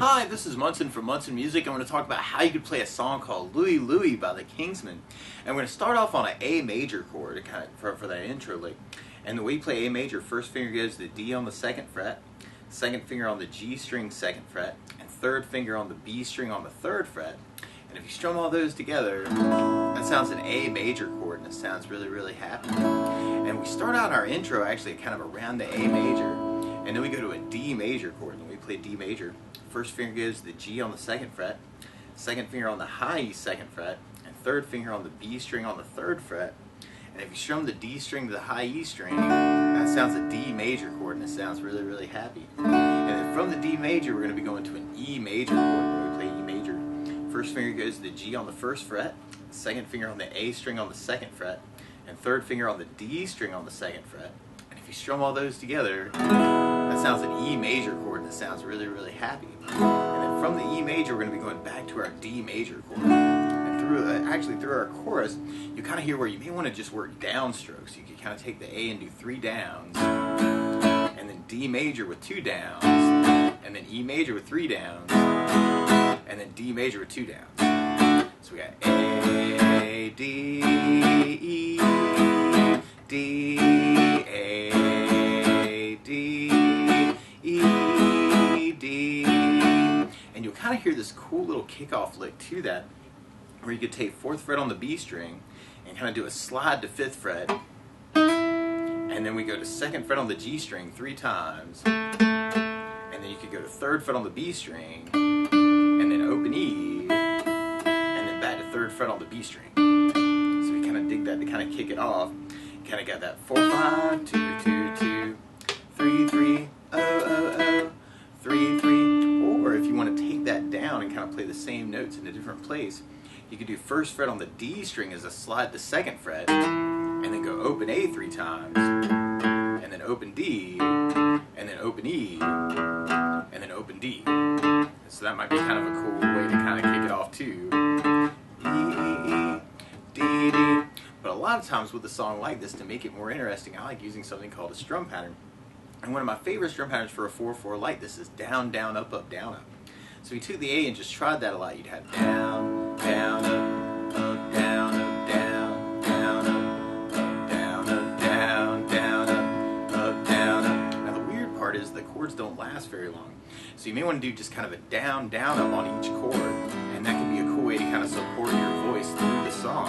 Hi, this is Munson from Munson Music. I'm going to talk about how you could play a song called Louie Louie by the Kingsman. And we're going to start off on an A major chord for that intro lick. And the way you play A major, first finger goes to the D on the 2nd fret, second finger on the G string 2nd fret, and third finger on the B string on the 3rd fret. And if you strum all those together, that sounds an A major chord, and it sounds really, really happy. And we start out our intro actually kind of around the A major, and then we go to a D major chord. And we play D major. First finger goes to the G on the 2nd fret, second finger on the high E 2nd fret, and third finger on the B string on the 3rd fret. And if you strum the D string to the high E string, that sounds a D major chord, and it sounds really, really happy. And then from the D major, we're going to be going to an E major chord when we play E major. First finger goes to the G on the 1st fret, second finger on the A string on the 2nd fret, and third finger on the D string on the 2nd fret. And if you strum all those together, that sounds an E major chord, and it sounds really, really happy. And then from the E major, we're going to be going back to our D major chord. And through our chorus, you kind of hear where you may want to just work down strokes. You can kind of take the A and do 3 downs, and then D major with 2 downs, and then E major with 3 downs, and then D major with 2 downs. So we got A, D, E, D, A, D, E, D. And you'll kind of hear this cool little kickoff lick to that, where you could take 4th fret on the B string and kind of do a slide to 5th fret, and then we go to 2nd fret on the G string 3 times, and then you could go to 3rd fret on the B string, and then open E, and then back to 3rd fret on the B string. So we kind of dig that to kind of kick it off. You kind of got that 4, 5, 2, 2, 2, 3, 3, 0, 3, 3. Or if you want to take that down and kind of play the same notes in a different place, you could do 1st fret on the D string as a slide to 2nd fret, and then go open A 3 times, and then open D, and then open E, and then open D. So that might be kind of a cool way to kind of kick it off too. E, E, E, D, D. But a lot of times with a song like this, to make it more interesting, I like using something called a strum pattern. And one of my favorite strum patterns for a 4/4 like this is down, down, up, up, down, up. So we took the A and just tried that a lot. You'd have down, down, up, down, up, down, down, up, down, up, down, down, up, down, up. Now the weird part is the chords don't last very long. So you may want to do just kind of a down, down, up on each chord, and that can be a cool way to kind of support your voice through the song.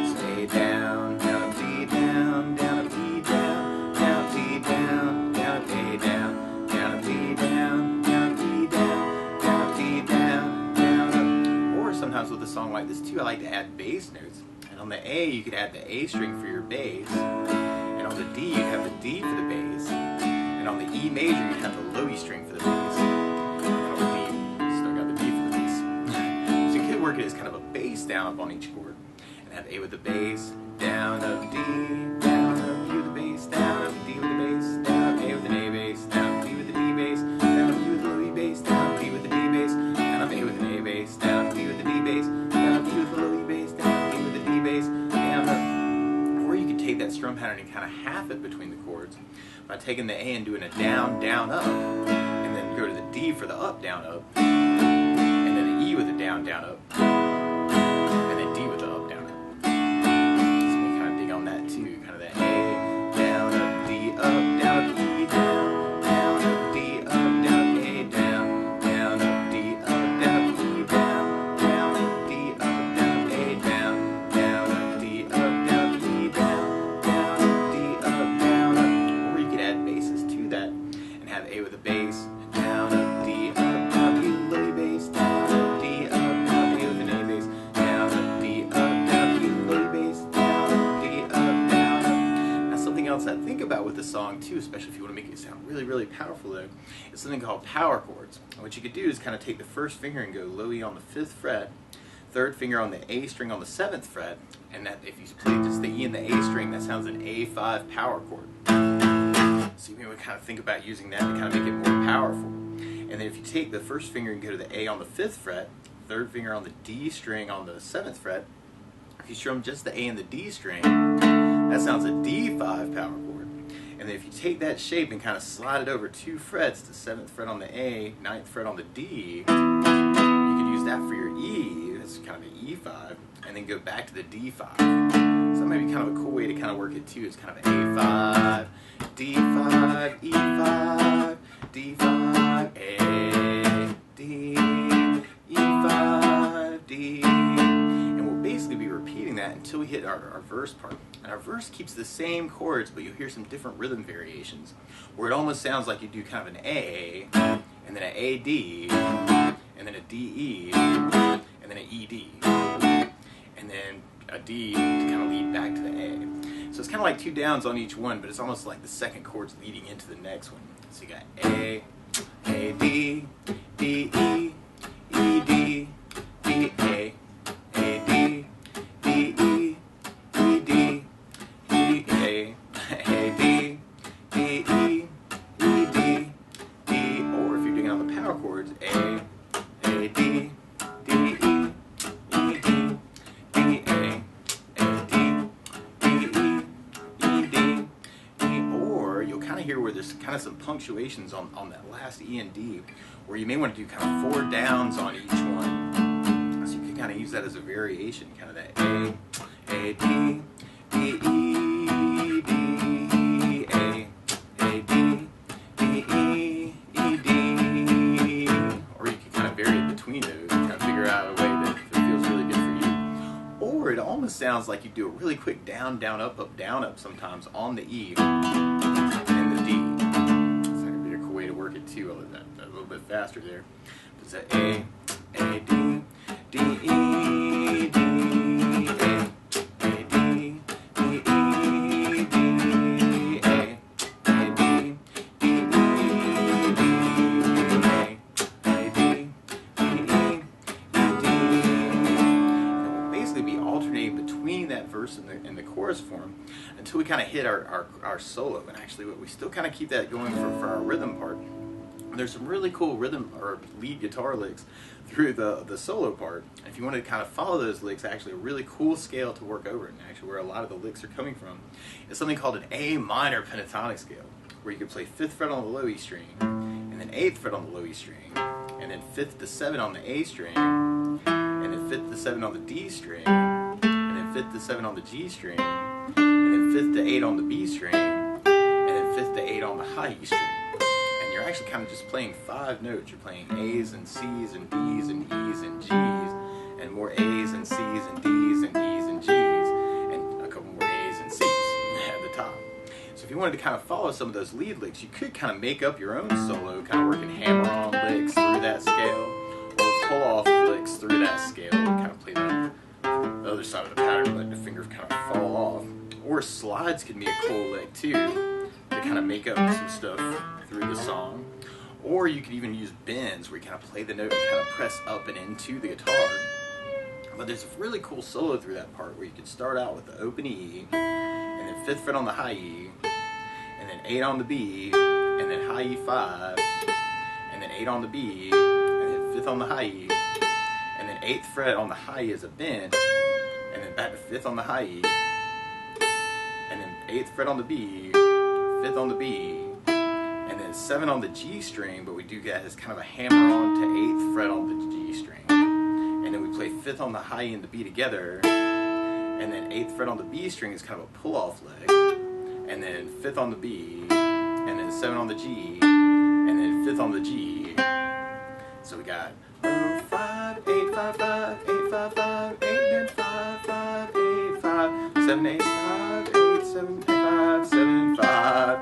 So A down, down, up, D down, down, up, E down, down, up, D down, down, up, A down, down, up, D down, down, up, E down, down, up, D down, down, up. Or sometimes with a song like this too, I like to add bass notes. And on the A, you could add the A string for your bass, and on the D, you'd have the D for the bass, and on the E major, you'd have the low E string for the bass, and on the D, you still got the B for the bass. So you could work it as kind of a bass down up on each chord, and have A with the bass, down, up, D, down, up, E with the bass, down, up, D with the bass, down, up, A with an A bass, down, up, D with the D bass, down, up, E with the low E bass, down, up, D with the D bass, down, up, A with an A bass, down, up, D with the D bass, down, up, E with the low E bass, down, up, D with the D bass, down, up. Or you could take that strum pattern and kind of half it between the chords by taking the A and doing a down, down, up, and then go to the D for the up, down, up, and then the E with a down, down, up, and then D with the up, down, up. So we kind of dig on that too, kind of the A, down, up, D, up, down, up, E, down, up, D, up, down, A, down, up, D, up, down, up, E, down, up, D, up, down, up, A, down, up, D, up, down, up, E, down, up, D, up, down, up. Or you could add basses to that and have A with a bass, down, up, D, up, down, E with low E bass, down, up, D, up, down, A with an A bass, down, up, D, up, down, E with low E bass, down, up, D, up, down, up. Now something else I think about with the song too, especially if you want to make it sound really, really powerful though, is something called power chords. And what you could do is kind of take the first finger and go low E on the 5th fret, third finger on the A string on the 7th fret, and that if you play just the E and the A string, that sounds an A5 power chord. So you may want to kind of think about using that to kind of make it more powerful. And then if you take the first finger and go to the A on the 5th fret, third finger on the D string on the 7th fret, if you strum just the A and the D string, that sounds a D5 power chord. And And then if you take that shape and kind of slide it over 2 frets, the 7th fret on the A, 9th fret on the D, you could use that for your E. That's kind of an E5, and then go back to the D5. So that might be kind of a cool way to kind of work it too. It's kind of A5, D5, E5, D5, A, D, E5, D. And we'll basically be repeating that until we hit our verse part. And our verse keeps the same chords, but you'll hear some different rhythm variations, where it almost sounds like you do kind of an A, and then an A-D, and then a D-E, and then an E-D, and then a D to kind of lead back to the A. So it's kind of like 2 downs on each one, but it's almost like the second chord's leading into the next one. So you got A, A-D, D-E, E-D, D-A, A-D, D-E, E-D, E-A, A-D, D-E, E-D, D, or if you're doing it on the power chords, A, A-D, D-E, E-D, D-A, A-D, D-E, E-D, D, or you'll kind of hear where there's kind of some punctuations on that last E and D, where you may want to do kind of 4 downs on each one. So you can kind of use that as a variation, kind of that A, A-D, D-E, D, A, A-D, D-E, E-D, or you can kind of vary it between those and kind of figure out a way that feels really good for you. Or it almost sounds like you do a really quick down, down, up, down, up sometimes on the E and the D. It's like a really cool way to work it too, a little bit faster there. It's a A, A-D, D-E, D, A, A-D, D-E, D, A, A-D, D-E, D, A, A-D, D-E, D. And we'll basically be alternating between that verse and the chorus form until we kind of hit our solo. And actually, we still kind of keep that going for our rhythm part. There's some really cool rhythm or lead guitar licks through the solo part. If you want to kind of follow those licks, actually a really cool scale to work over, and actually where a lot of the licks are coming from, is something called an A minor pentatonic scale, where you can play 5th fret on the low E string, and then 8th fret on the low E string, and then 5th to 7 on the A string, and then 5th to 7 on the D string, and then 5th to 7 on the G string, and then 5th to 8 on the B string, and then 5th to 8 on the high E string. You're actually kind of just playing 5 notes. You're playing A's and C's and D's and E's and G's, and more A's and C's and D's and E's and G's, and a couple more A's and C's at the top. So if you wanted to kind of follow some of those lead licks, you could kind of make up your own solo, kind of working hammer-on licks through that scale, or pull-off licks through that scale, and kind of play the other side of the pattern, let the fingers kind of fall off. Or slides can be a cool lick too, to kind of make up some stuff through the song. Or you could even use bends, where you kind of play the note and kind of press up and into the guitar. But there's a really cool solo through that part, where you could start out with the open E, and then 5th fret on the high E, and then 8 on the B, and then high E5, and then 8 on the B, and then 5th on the high E, and then 8th fret on the high E as a bend, and then back to 5th on the high E, and then 8th fret on the B, 5th on the B, and then 7 on the G string, but we do that as kind of a hammer on to 8th fret on the G string. And then we play 5th on the high E and the B together, and then 8th fret on the B string is kind of a pull-off leg, and then 5th on the B, and then 7 on the G, and then 5th on the G. So we got 5, 8, 5, 5, 8, 5, 5, 8, then 5, 5, 8, 5, 7, 8, 5, 8, 7, 8, 5, 7, 5.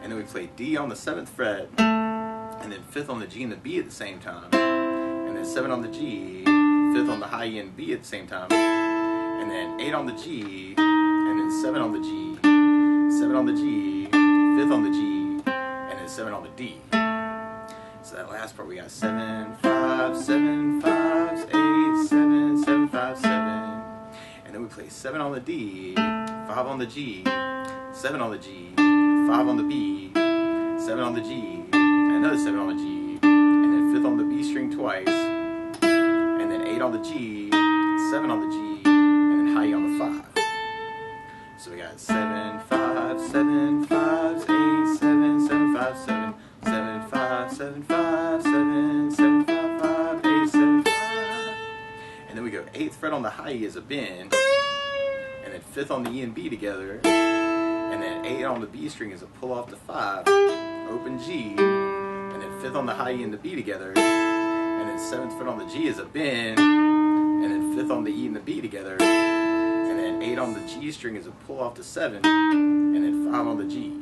And then we play D on the 7th fret, and then 5th on the G and the B at the same time, and then 7 on the G, 5th on the high E and B at the same time, and then 8 on the G, and then 7 on the G, 7 on the G, 5th on the G, and then 7 on the D. So that last part we got 7, 5, 7, 5, 8, 7, 7, 5, 7. And then we play 7 on the D, 5 on the G, 7 on the G, 5 on the B, 7 on the G, and another 7 on the G, and then 5th on the B string twice, and then 8 on the G, 7 on the G, and then high E on the 5. So we got 7, 5, 7, 5, 8, 5, 7, 7, 5, 5, 8, 7, 5. And then we go 8th fret on the high E as a bend, and then 5th on the E and B together, and then 8 on the B string is a pull off to 5, open G, and then 5th on the high E and the B together, and then 7th fret on the G is a bend, and then 5th on the E and the B together, and then 8 on the G string is a pull off to 7, and then 5 on the G.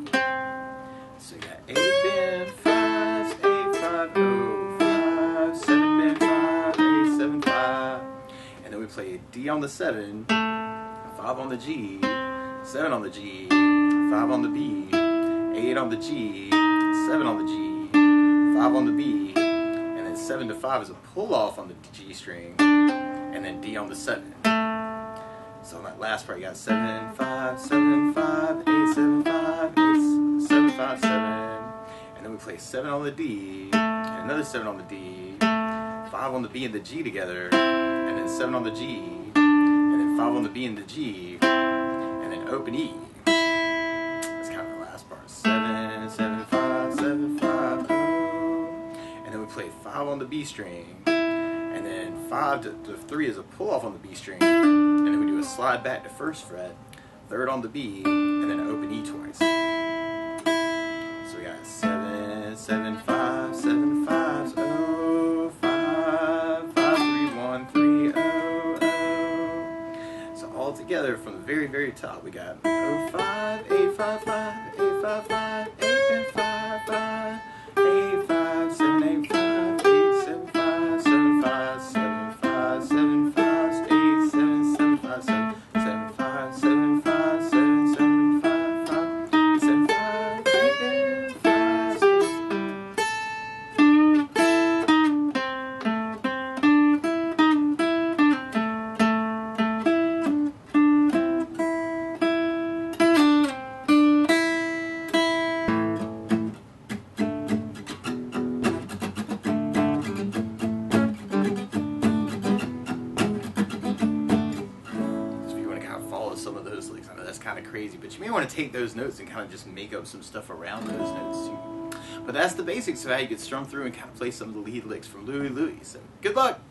So you got 8 bend 5s, 8, 5, 0, 5, 7 bend 5, 8, 7, 5, and then we play a D on the 7, 5 on the G, 7 on the G, 5 on the B, 8 on the G, 7 on the G, 5 on the B, and then 7 to 5 is a pull off on the G string, and then D on the 7. So on that last part you got 7, 5, 7, 5, 8, 7, 5, 8, 7, 5, 7, and then we play 7 on the D, and another 7 on the D, 5 on the B and the G together, and then 7 on the G, and then 5 on the B and the G, and then open E. That's kind of the last part. 7, 7, 5, 7, 5, 0. And then we play 5 on the B string, and then 5 to 3 is a pull off on the B string, and then we do a slide back to 1st fret, 3rd on the B, and then open E twice. So we got 7, 7, 5, 7, 5, 0, 5, 5, 3, 1, 3, 0, 0. So all together from the very, very top we got 0, 5, 8, 5, 5, 8, 5, 5, 8, and 5, 5, 8, 5, 7, 8, 5, 8, 7, 5, 7, 5, 7, 5, 7, 5, 8, 7, 7, 5, 7, 7, 5, 7, 5, 7, 7, 5, 5, 7, 5, 8, 5, 6. Some of those licks. I know that's kind of crazy, but you may want to take those notes and kind of just make up some stuff around those notes too. But that's the basics of how you get strummed through and kind of play some of the lead licks from Louie Louie. So good luck!